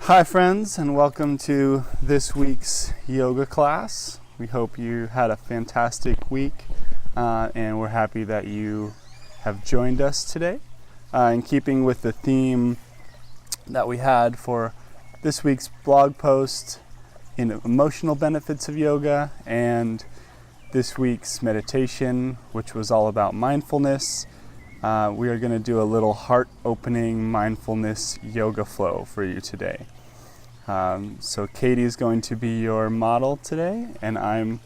Hi friends, and welcome to this week's yoga class. We hope you had a fantastic week and we're happy that you have joined us today. In keeping with the theme that we had for this week's blog post in emotional benefits of yoga and this week's meditation, which was all about mindfulness, we are going to do a little heart-opening mindfulness yoga flow for you today. So Katie is going to be your model today, and I'm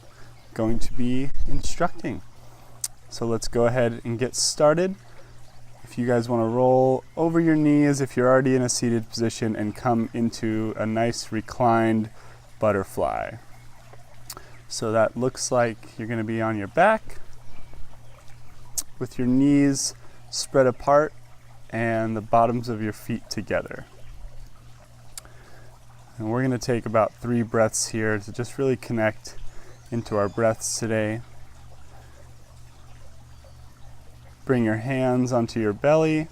going to be instructing. So let's go ahead and get started. If you guys want to roll over your knees, if you're already in a seated position, and come into a nice reclined butterfly. So that looks like you're going to be on your back with your knees spread apart and the bottoms of your feet together. And we're going to take about 3 breaths here to just really connect into our breaths today. Bring your hands onto your belly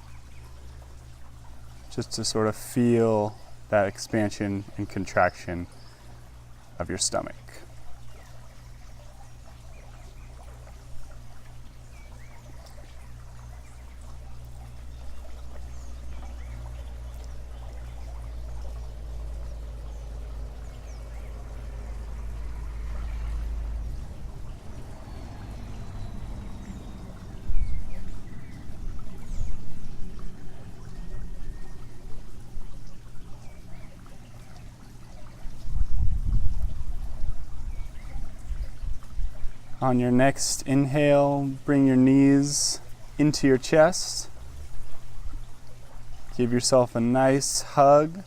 just to sort of feel that expansion and contraction of your stomach. On your next inhale, bring your knees into your chest. Give yourself a nice hug.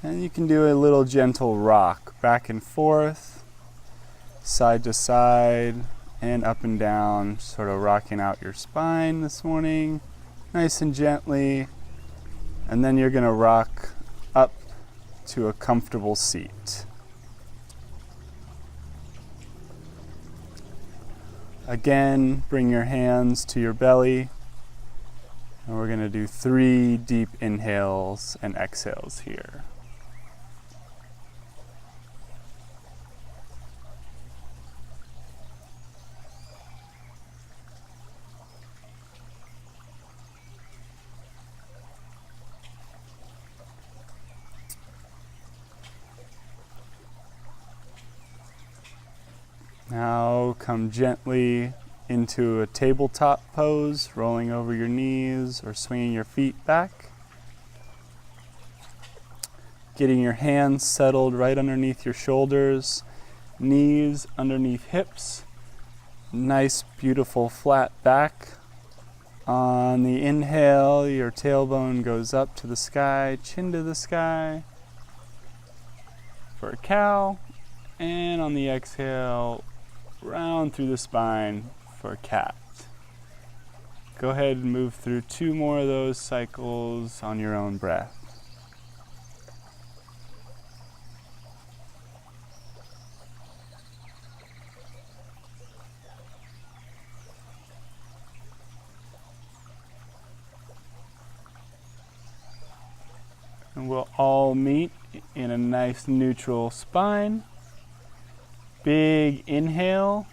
And you can do a little gentle rock back and forth, side to side, and up and down, sort of rocking out your spine this morning, nice and gently. And then you're going to rock up to a comfortable seat. Again, bring your hands to your belly, and we're going to do 3 deep inhales and exhales here. Now come gently into a tabletop pose, rolling over your knees or swinging your feet back. Getting your hands settled right underneath your shoulders, knees underneath hips. Nice, beautiful flat back. On the inhale, your tailbone goes up to the sky, chin to the sky for a cow. And on the exhale, round through the spine for a cat. Go ahead and move through 2 more of those cycles on your own breath. And we'll all meet in a nice neutral spine. Big inhale,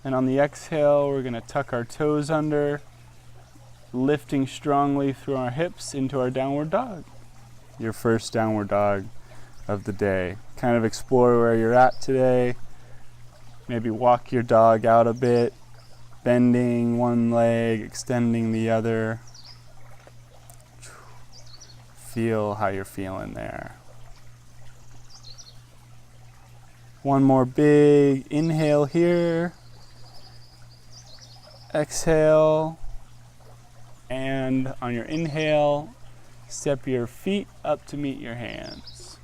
and on the exhale we're going to tuck our toes under, lifting strongly through our hips into our downward dog. Your first downward dog of the day. Kind of explore where you're at today. Maybe walk your dog out a bit, bending one leg, extending the other. Feel how you're feeling there. One more big inhale here. Exhale. And on your inhale, step your feet up to meet your hands.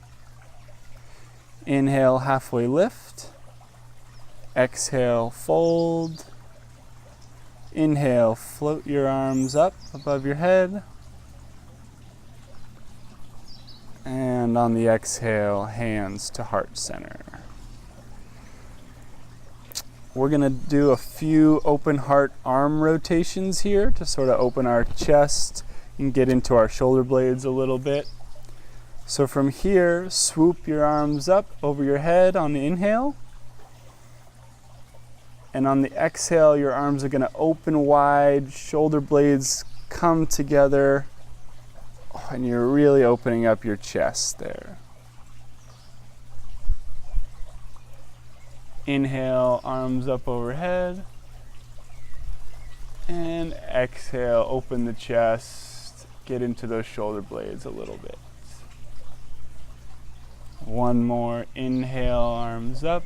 Inhale, halfway lift. Exhale, fold. Inhale, float your arms up above your head. And on the exhale, hands to heart center. We're going to do a few open heart arm rotations here to sort of open our chest and get into our shoulder blades a little bit. So from here, swoop your arms up over your head on the inhale. And on the exhale, your arms are going to open wide, shoulder blades come together, and you're really opening up your chest there. Inhale, arms up overhead. And exhale, open the chest, get into those shoulder blades a little bit. One more, inhale, arms up.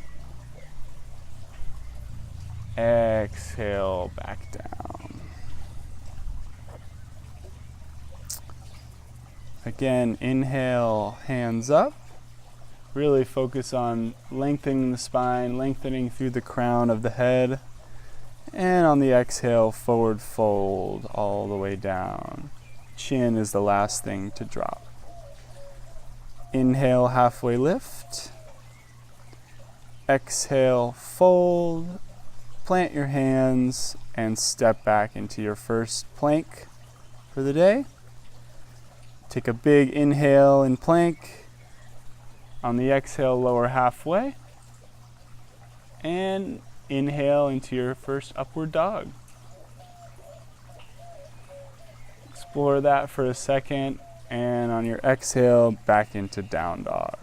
Exhale, back down. Again, inhale, hands up. Really focus on lengthening the spine, lengthening through the crown of the head. And on the exhale, forward fold all the way down. Chin is the last thing to drop. Inhale, halfway lift. Exhale, fold. Plant your hands and step back into your first plank for the day. Take a big inhale in plank. On the exhale, lower halfway. And inhale into your first upward dog. Explore that for a second, and on your exhale, back into down dog.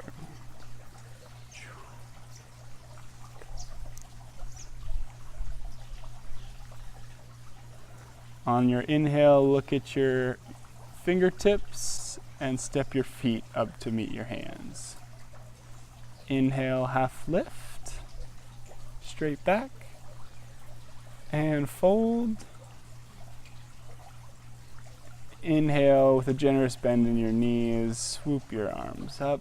On your inhale, look at your fingertips and step your feet up to meet your hands. Inhale, half lift, straight back, and fold. Inhale with a generous bend in your knees, swoop your arms up,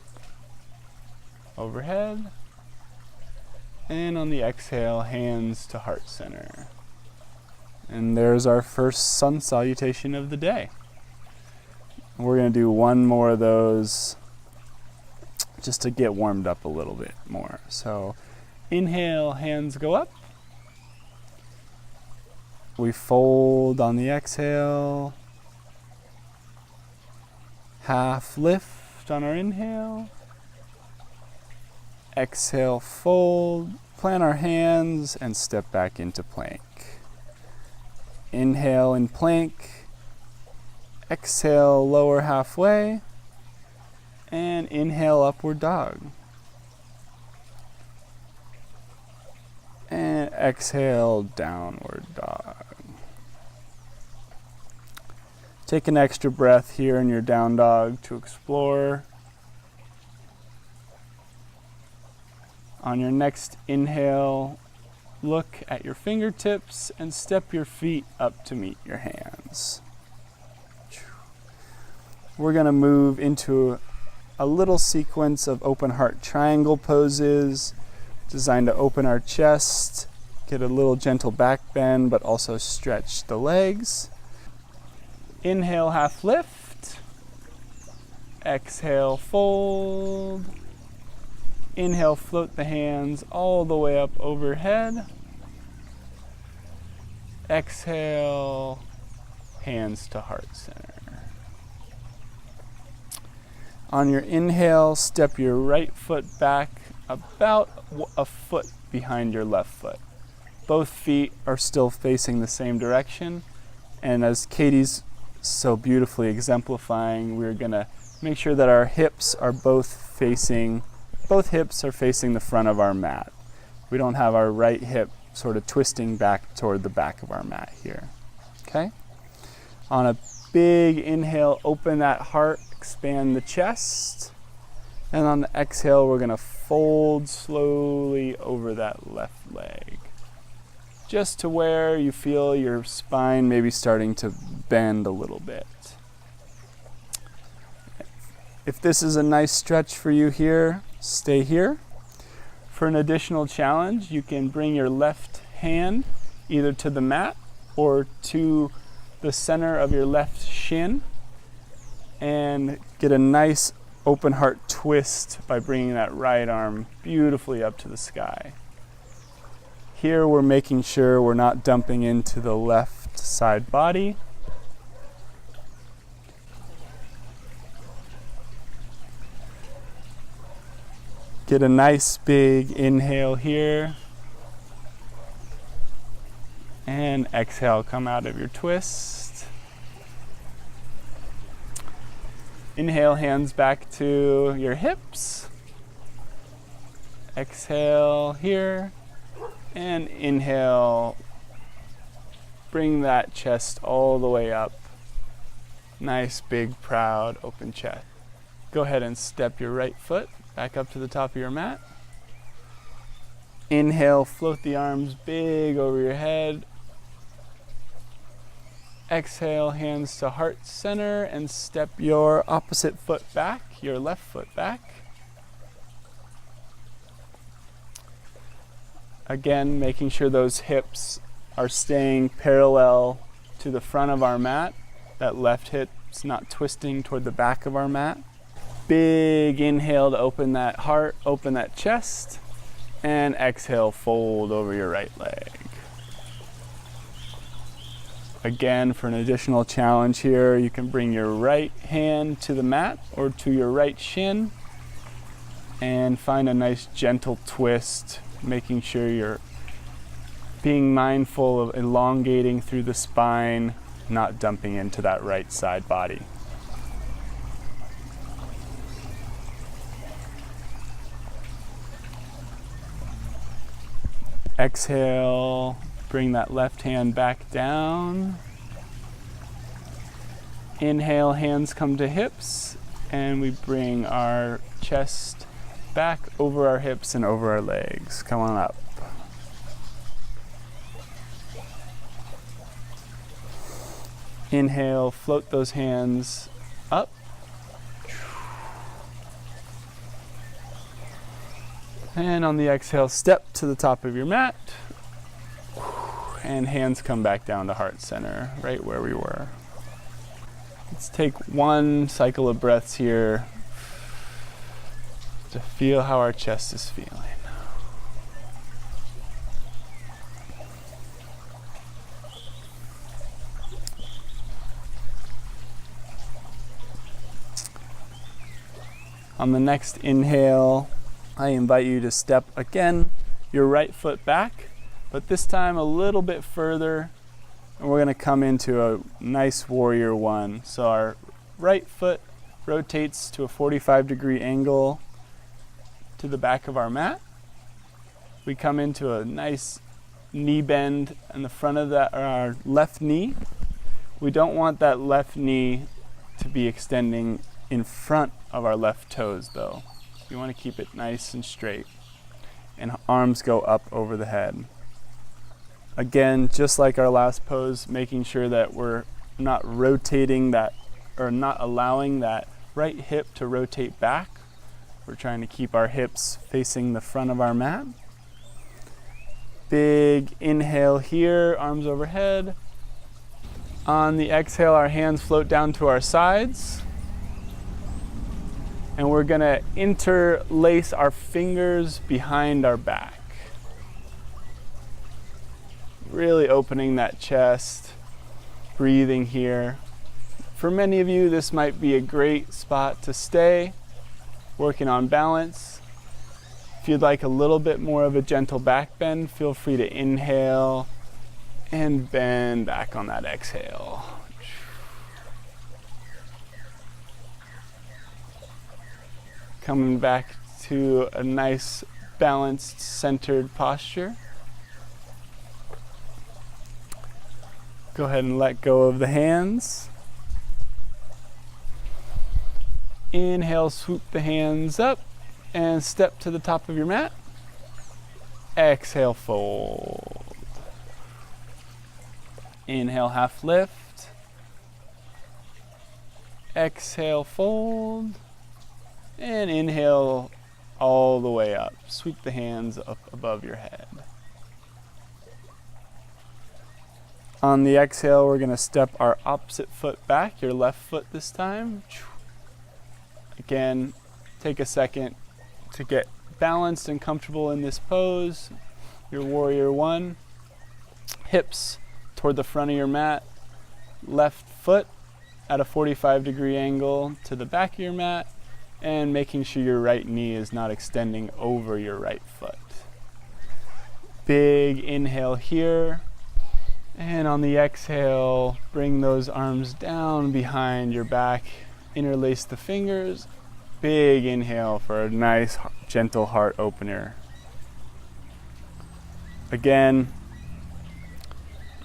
overhead, and on the exhale, hands to heart center. And there's our first sun salutation of the day. We're going to do one more of those just to get warmed up a little bit more. So inhale, hands go up. We fold on the exhale. Half lift on our inhale. Exhale, fold. Plant our hands and step back into plank. Inhale in plank. Exhale, lower halfway. And inhale, upward dog. And exhale, downward dog. Take an extra breath here in your down dog to explore. On your next inhale, look at your fingertips and step your feet up to meet your hands. We're going to move into a little sequence of open heart triangle poses designed to open our chest, get a little gentle back bend, but also stretch the legs. Inhale, half lift. Exhale, fold. Inhale, float the hands all the way up overhead. Exhale, hands to heart center. On your inhale, step your right foot back about a foot behind your left foot. Both feet are still facing the same direction. And as Katie's so beautifully exemplifying, we're going to make sure that our hips are both hips are facing the front of our mat. We don't have our right hip sort of twisting back toward the back of our mat here. Okay? On a big inhale, open that heart, expand the chest. And on the exhale, we're going to fold slowly over that left leg. Just to where you feel your spine maybe starting to bend a little bit. If this is a nice stretch for you here, stay here. For an additional challenge, you can bring your left hand either to the mat or to the center of your left shin and get a nice open heart twist by bringing that right arm beautifully up to the sky. Here we're making sure we're not dumping into the left side body. Get a nice big inhale here. And exhale, come out of your twist. Inhale, hands back to your hips. Exhale here. And inhale, bring that chest all the way up. Nice, big, proud, open chest. Go ahead and step your right foot back up to the top of your mat. Inhale, float the arms big over your head. Exhale, hands to heart center, and step your opposite foot back, your left foot back. Again, making sure those hips are staying parallel to the front of our mat. That left hip's not twisting toward the back of our mat. Big inhale to open that heart, open that chest, and exhale, fold over your right leg. Again, for an additional challenge here, you can bring your right hand to the mat or to your right shin and find a nice gentle twist, making sure you're being mindful of elongating through the spine, not dumping into that right side body. Exhale, bring that left hand back down. Inhale, hands come to hips, and we bring our chest back over our hips and over our legs. Come on up. Inhale, float those hands up. And on the exhale, step to the top of your mat. And hands come back down to heart center, right where we were. Let's take one cycle of breaths here to feel how our chest is feeling. On the next inhale, I invite you to step again your right foot back, but this time a little bit further, and we're going to come into a nice warrior one. So our right foot rotates to a 45-degree angle to the back of our mat. We come into a nice knee bend in the front of our left knee. We don't want that left knee to be extending in front of our left toes though. You want to keep it nice and straight, and arms go up over the head. Again, just like our last pose, making sure that we're not rotating that, or not allowing that right hip to rotate back. We're trying to keep our hips facing the front of our mat. Big inhale here, arms overhead. On the exhale, our hands float down to our sides. And we're going to interlace our fingers behind our back. Really opening that chest, breathing here. For many of you, this might be a great spot to stay, working on balance. If you'd like a little bit more of a gentle back bend, feel free to inhale and bend back on that exhale. Coming back to a nice, balanced, centered posture. Go ahead and let go of the hands. Inhale, swoop the hands up and step to the top of your mat. Exhale, fold. Inhale, half lift. Exhale, fold. And inhale all the way up. Sweep the hands up above your head. On the exhale, we're going to step our opposite foot back, your left foot this time. Again, take a second to get balanced and comfortable in this pose. Your warrior one. Hips toward the front of your mat. Left foot at a 45-degree angle to the back of your mat. and making sure your right knee is not extending over your right foot. Big inhale here, and on the exhale, bring those arms down behind your back, interlace the fingers. Big inhale for a nice, gentle heart opener. Again,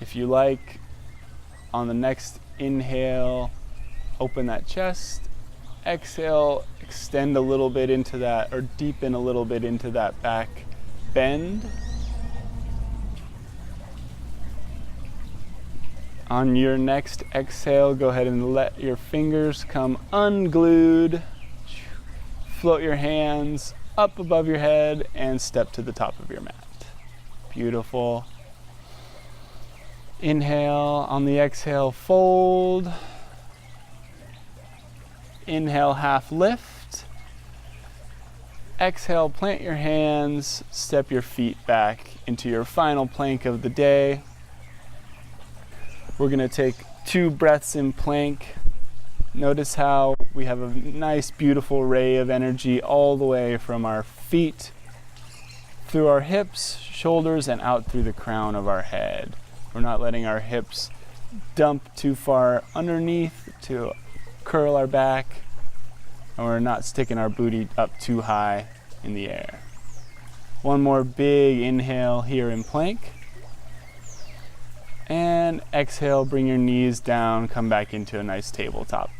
if you like, on the next inhale, open that chest. Exhale, extend a little bit into that, or deepen a little bit into that back bend. On your next exhale, go ahead and let your fingers come unglued. Float your hands up above your head and step to the top of your mat. Beautiful. Inhale. On the exhale, fold. Inhale, half lift. Exhale, plant your hands, step your feet back into your final plank of the day. We're gonna take 2 breaths in plank. Notice how we have a nice, beautiful ray of energy all the way from our feet, through our hips, shoulders, and out through the crown of our head. We're not letting our hips dump too far underneath to curl our back, and we're not sticking our booty up too high in the air. One more big inhale here in plank. And exhale, bring your knees down, come back into a nice tabletop.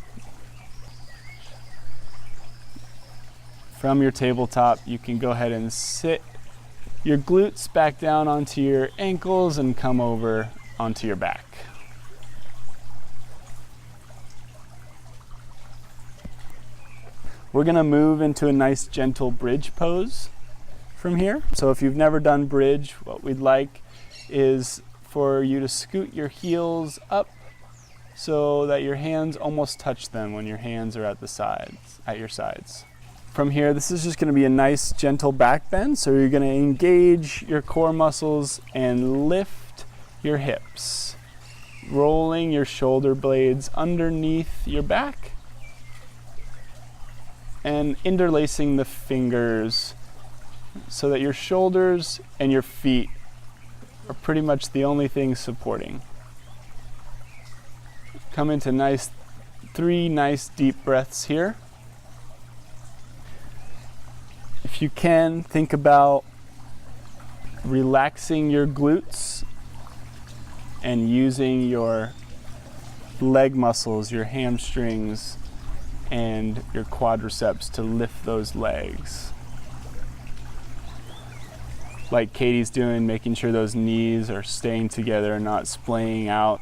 From your tabletop, you can go ahead and sit your glutes back down onto your ankles and come over onto your back. We're gonna move into a nice gentle bridge pose from here. So if you've never done bridge, what we'd like is for you to scoot your heels up so that your hands almost touch them when your hands are at your sides. From here, this is just gonna be a nice gentle back bend. So you're gonna engage your core muscles and lift your hips, rolling your shoulder blades underneath your back and interlacing the fingers so that your shoulders and your feet are pretty much the only thing supporting. Come into 3 nice deep breaths here. If you can, think about relaxing your glutes and using your leg muscles, your hamstrings, and your quadriceps to lift those legs. Like Katie's doing, making sure those knees are staying together and not splaying out.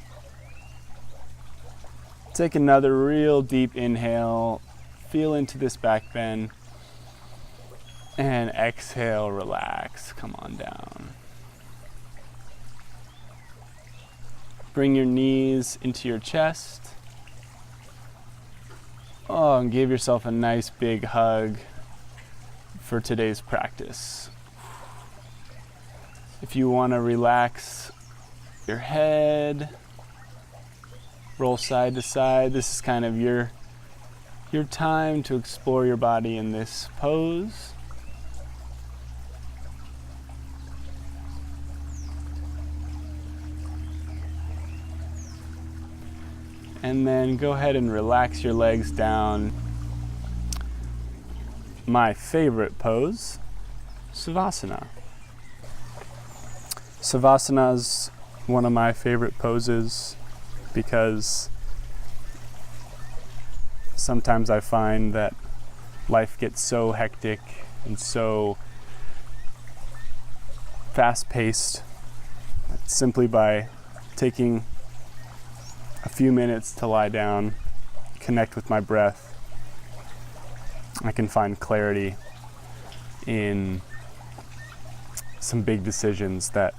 Take another real deep inhale, feel into this back bend, and exhale, relax, come on down. Bring your knees into your chest. Oh, and give yourself a nice big hug for today's practice. If you want to relax your head, roll side to side, this is kind of your time to explore your body in this pose. And then go ahead and relax your legs down. My favorite pose, Savasana. Savasana is one of my favorite poses because sometimes I find that life gets so hectic and so fast-paced that simply by taking a few minutes to lie down, connect with my breath, I can find clarity in some big decisions that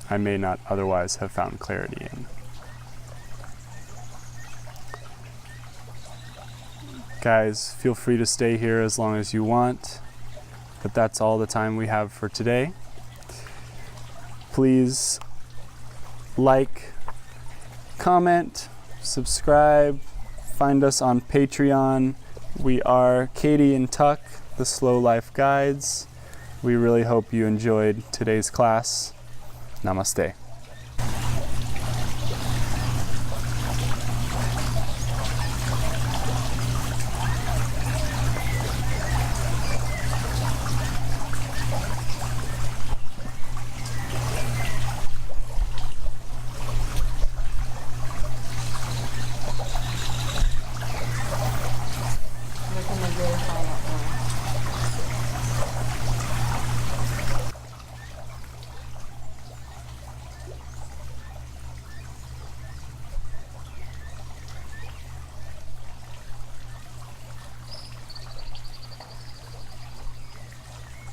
I may not otherwise have found clarity in. Guys, feel free to stay here as long as you want, but that's all the time we have for today. Please like, comment, subscribe, find us on Patreon We are Katie and Tuck, the Slow Life Guides. We really hope you enjoyed today's class. Namaste.